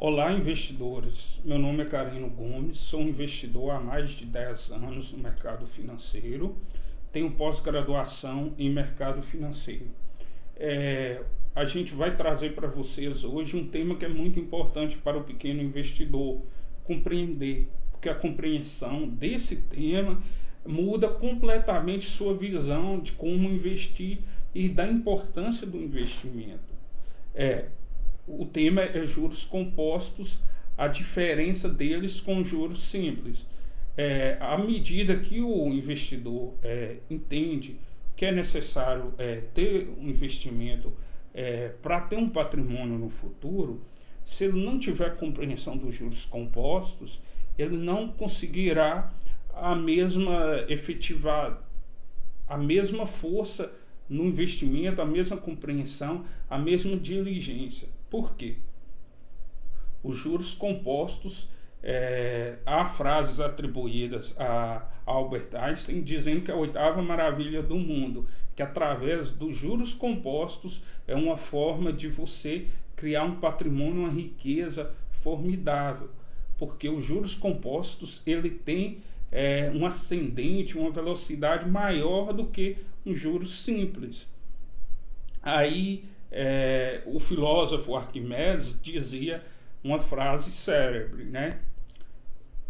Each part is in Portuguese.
Olá, investidores. Meu nome é Carino Gomes, sou investidor há mais de 10 anos no mercado financeiro, tenho pós-graduação em mercado financeiro. A gente vai trazer para vocês hoje um tema que é muito importante para o pequeno investidor compreender, porque a compreensão desse tema muda completamente sua visão de como investir e da importância do investimento. O tema é juros compostos, a diferença deles com juros simples. À medida que o investidor entende que é necessário ter um investimento para ter um patrimônio no futuro, se ele não tiver compreensão dos juros compostos, ele não conseguirá a mesma efetivar, a mesma força no investimento, a mesma compreensão, a mesma diligência. Por quê? Os juros compostos, há frases atribuídas a Albert Einstein dizendo que é a oitava maravilha do mundo, que através dos juros compostos é uma forma de você criar um patrimônio, uma riqueza formidável, porque os juros compostos ele tem um ascendente, uma velocidade maior do que um juros simples. Aí o filósofo Arquimedes dizia uma frase célebre, né?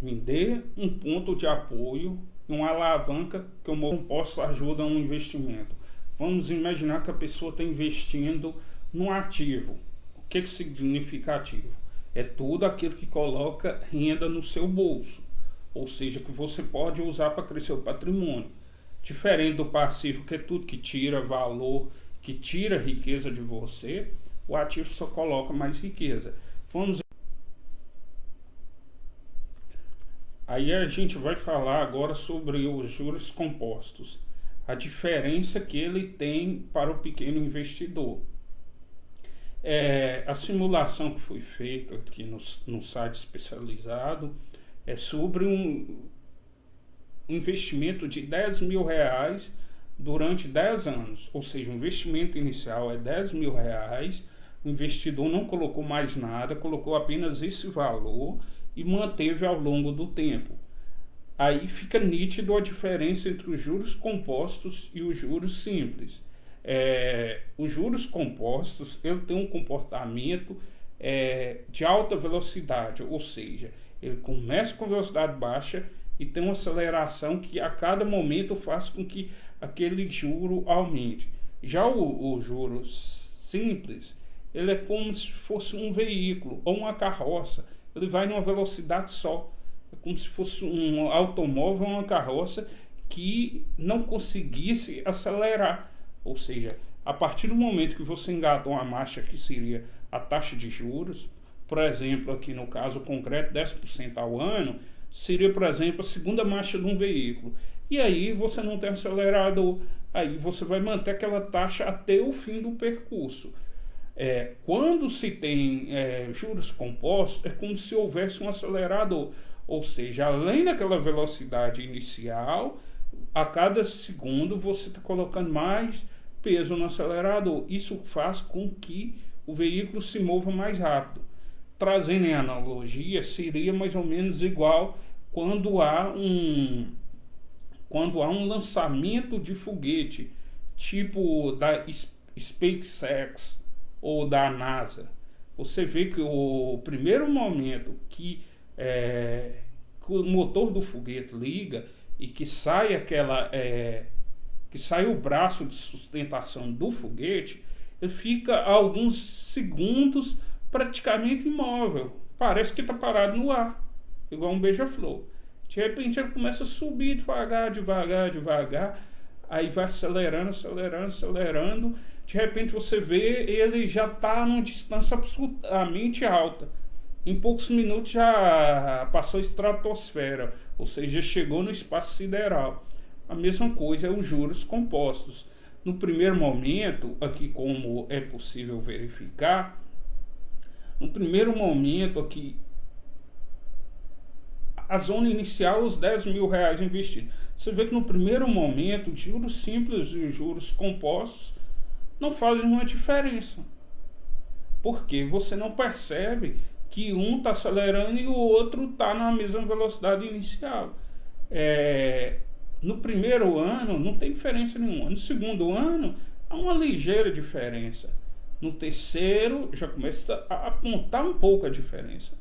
Me dê um ponto de apoio, uma alavanca que eu posso ajudar um investimento. Vamos imaginar que a pessoa está investindo num ativo. O que significa ativo? É tudo aquilo que coloca renda no seu bolso, ou seja, que você pode usar para crescer o patrimônio. Diferente do passivo, que é tudo que tira valor, que tira riqueza de você, o ativo só coloca mais riqueza. Aí a gente vai falar agora sobre os juros compostos, a diferença que ele tem para o pequeno investidor. A simulação que foi feita aqui no site especializado é sobre um investimento de R$10.000 durante 10 anos, ou seja, o investimento inicial é R$10.000, o investidor não colocou mais nada, colocou apenas esse valor e manteve ao longo do tempo. Aí fica nítido a diferença entre os juros compostos e os juros simples. Os juros compostos ele tem um comportamento de alta velocidade, ou seja, ele começa com velocidade baixa e tem uma aceleração que a cada momento faz com que aquele juro aumente. Já o juros simples, ele é como se fosse um veículo ou uma carroça, ele vai numa velocidade só, é como se fosse um automóvel ou uma carroça que não conseguisse acelerar, ou seja, a partir do momento que você engata uma marcha que seria a taxa de juros, por exemplo, aqui no caso concreto 10% ao ano, seria, por exemplo, a segunda marcha de um veículo. E aí você não tem acelerador, aí você vai manter aquela taxa até o fim do percurso. Quando se tem juros compostos, é como se houvesse um acelerador, ou seja, além daquela velocidade inicial, a cada segundo você está colocando mais peso no acelerador. Isso faz com que o veículo se mova mais rápido. Trazendo em analogia, seria mais ou menos igual quando há um lançamento de foguete, tipo da SpaceX ou da NASA. Você vê que o primeiro momento que o motor do foguete liga e que sai o braço de sustentação do foguete, ele fica alguns segundos praticamente imóvel, parece que está parado no ar, igual um beija-flor. De repente ele começa a subir devagar, aí vai acelerando, de repente você vê ele já está numa distância absolutamente alta, em poucos minutos já passou a estratosfera, ou seja, chegou no espaço sideral. A mesma coisa é os juros compostos. No primeiro momento, aqui como é possível verificar, no primeiro momento aqui, a zona inicial, os R$10.000 investidos. Você vê que no primeiro momento, os juros simples e os juros compostos não fazem uma diferença. Porque você não percebe que um está acelerando e o outro está na mesma velocidade inicial. No primeiro ano não tem diferença nenhuma. No segundo ano há uma ligeira diferença. No terceiro já começa a apontar um pouco a diferença.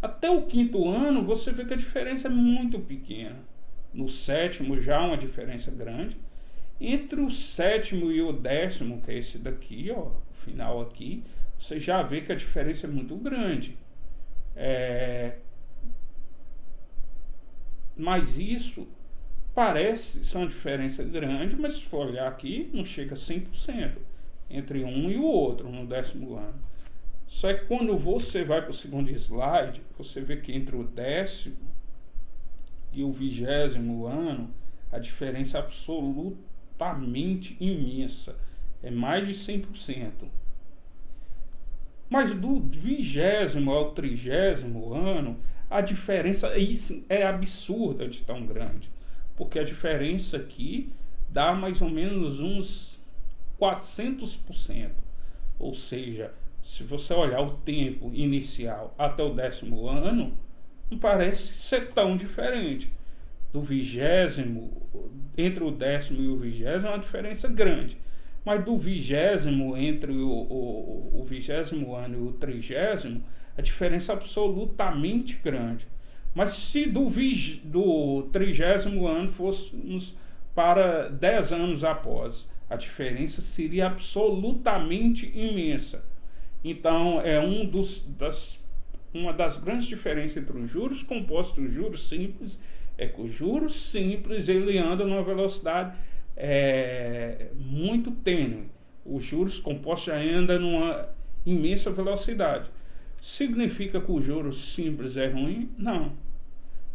Até o quinto ano você vê que a diferença é muito pequena. No sétimo já há uma diferença grande. Entre o sétimo e o décimo, que é esse daqui, ó, o final aqui, você já vê que a diferença é muito grande. Mas isso parece ser uma diferença grande, mas se for olhar aqui, não chega a 100% entre um e o outro no décimo ano. Só que quando você vai para o segundo slide, você vê que entre o décimo e o 20º ano, a diferença é absolutamente imensa. É mais de 100%. Mas do 20º ao 30º ano, a diferença é absurda de tão grande. Porque a diferença aqui dá mais ou menos uns 400%. Ou seja, se você olhar o tempo inicial até o 10º ano, não parece ser tão diferente. Do 20º, entre o 10º e o 20º, é uma diferença grande. Mas do 20º, entre o 20º ano e o 30º, a diferença é absolutamente grande. Mas se do 30º ano fôssemos para 10 anos após, a diferença seria absolutamente imensa. Então, é uma das grandes diferenças entre os juros compostos e os juros simples, é que os juros simples ele anda numa velocidade muito tênue. Os juros compostos já andam numa imensa velocidade. Significa que o juros simples é ruim? Não.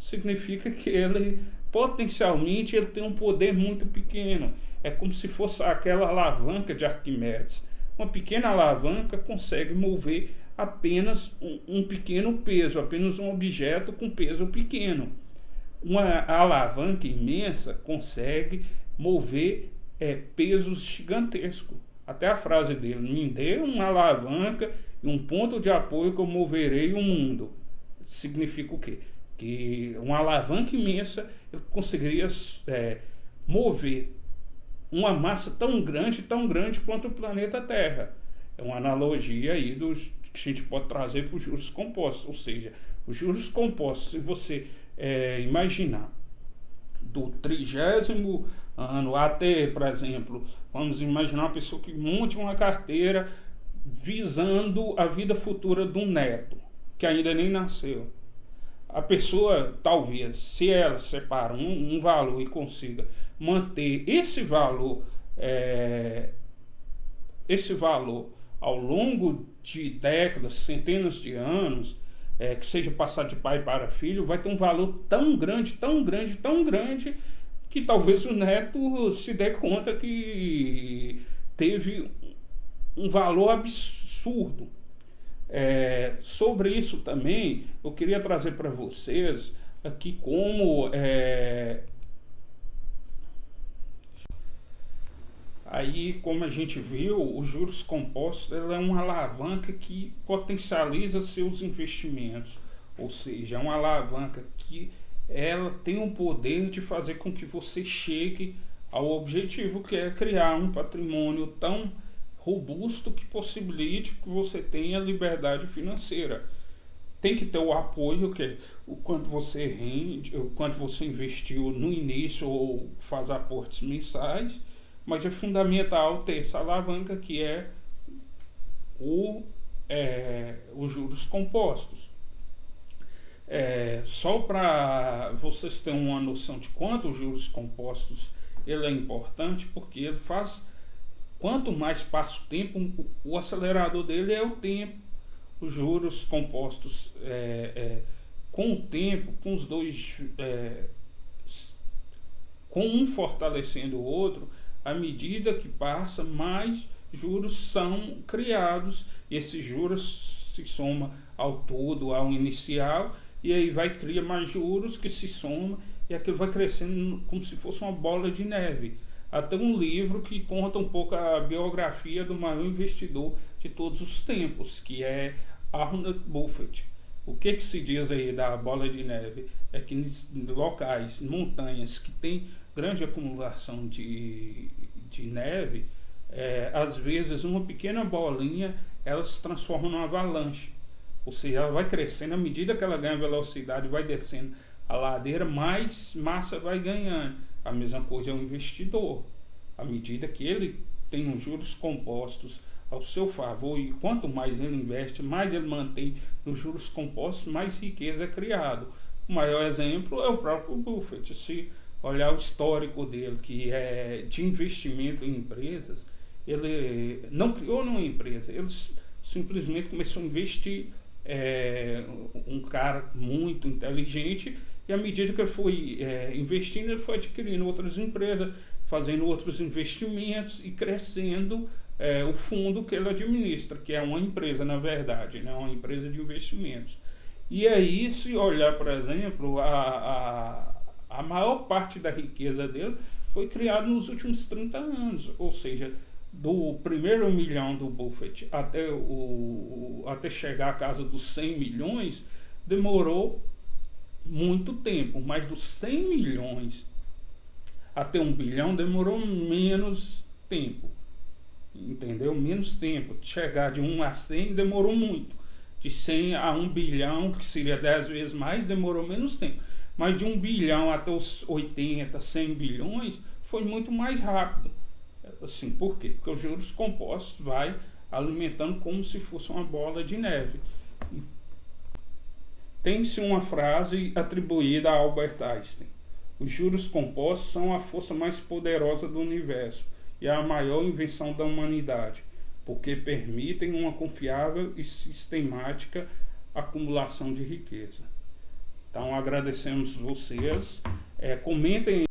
Significa que ele potencialmente ele tem um poder muito pequeno. É como se fosse aquela alavanca de Arquimedes. Uma pequena alavanca consegue mover apenas um pequeno peso, apenas um objeto com peso pequeno. Uma alavanca imensa consegue mover pesos gigantescos. Até a frase dele: me dê uma alavanca e um ponto de apoio que eu moverei o mundo. Significa o quê? Que uma alavanca imensa ele conseguiria mover uma massa tão grande quanto o planeta Terra. É uma analogia aí que a gente pode trazer para os juros compostos. Ou seja, os juros compostos, se você imaginar do 30º ano até, por exemplo, vamos imaginar uma pessoa que monte uma carteira visando a vida futura de um neto, que ainda nem nasceu. A pessoa, talvez, se ela separa um valor e consiga manter esse valor ao longo de décadas, centenas de anos, que seja passado de pai para filho, vai ter um valor tão grande, que talvez o neto se dê conta que teve um valor absurdo. Sobre isso também, eu queria trazer para vocês aqui como como a gente viu, os juros compostos é uma alavanca que potencializa seus investimentos, ou seja, é uma alavanca que ela tem o poder de fazer com que você chegue ao objetivo, que é criar um patrimônio tão robusto que possibilite que você tenha liberdade financeira. Tem que ter o apoio, que é o quanto você rende, o quanto você investiu no início ou faz aportes mensais, mas é fundamental ter essa alavanca que é os juros compostos. Só para vocês terem uma noção de quanto os juros compostos ele é importante, porque ele faz, quanto mais passa o tempo, o acelerador dele é o tempo. Os juros compostos, com o tempo, com os dois, com um fortalecendo o outro, à medida que passa, mais juros são criados. Esses juros se somam ao todo, ao inicial, e aí vai criar mais juros que se somam, e aquilo vai crescendo como se fosse uma bola de neve. Até um livro que conta um pouco a biografia do maior investidor de todos os tempos, que é Warren Buffett. O que se diz aí da bola de neve? É que em locais, montanhas que tem grande acumulação de neve, às vezes uma pequena bolinha ela se transforma numa avalanche. Ou seja, ela vai crescendo, à medida que ela ganha velocidade, vai descendo a ladeira, mais massa vai ganhando. A mesma coisa é o investidor. À medida que ele tem os juros compostos ao seu favor, e quanto mais ele investe, mais ele mantém os juros compostos, mais riqueza é criado. O maior exemplo é o próprio Buffett. Se olhar o histórico dele, que é de investimento em empresas, ele não criou nenhuma empresa, ele simplesmente começou a investir. Um cara muito inteligente, e à medida que ele foi investindo, ele foi adquirindo outras empresas, fazendo outros investimentos e crescendo o fundo que ele administra, que é uma empresa, na verdade, né? Uma empresa de investimentos. E aí, se olhar, por exemplo, a maior parte da riqueza dele foi criada nos últimos 30 anos, ou seja, do primeiro milhão do Buffett até chegar à casa dos 100 milhões, demorou muito tempo, mas dos 100 milhões até 1 bilhão demorou menos tempo, entendeu? Menos tempo. Chegar de 1 a 100 demorou muito, de 100 a 1 bilhão, que seria 10 vezes mais, demorou menos tempo, mas de 1 bilhão até os 80, 100 bilhões foi muito mais rápido. Assim, por quê? Porque os juros compostos vai alimentando como se fosse uma bola de neve. Tem-se uma frase atribuída a Albert Einstein: os juros compostos são a força mais poderosa do universo e a maior invenção da humanidade, porque permitem uma confiável e sistemática acumulação de riqueza. Então agradecemos vocês, comentem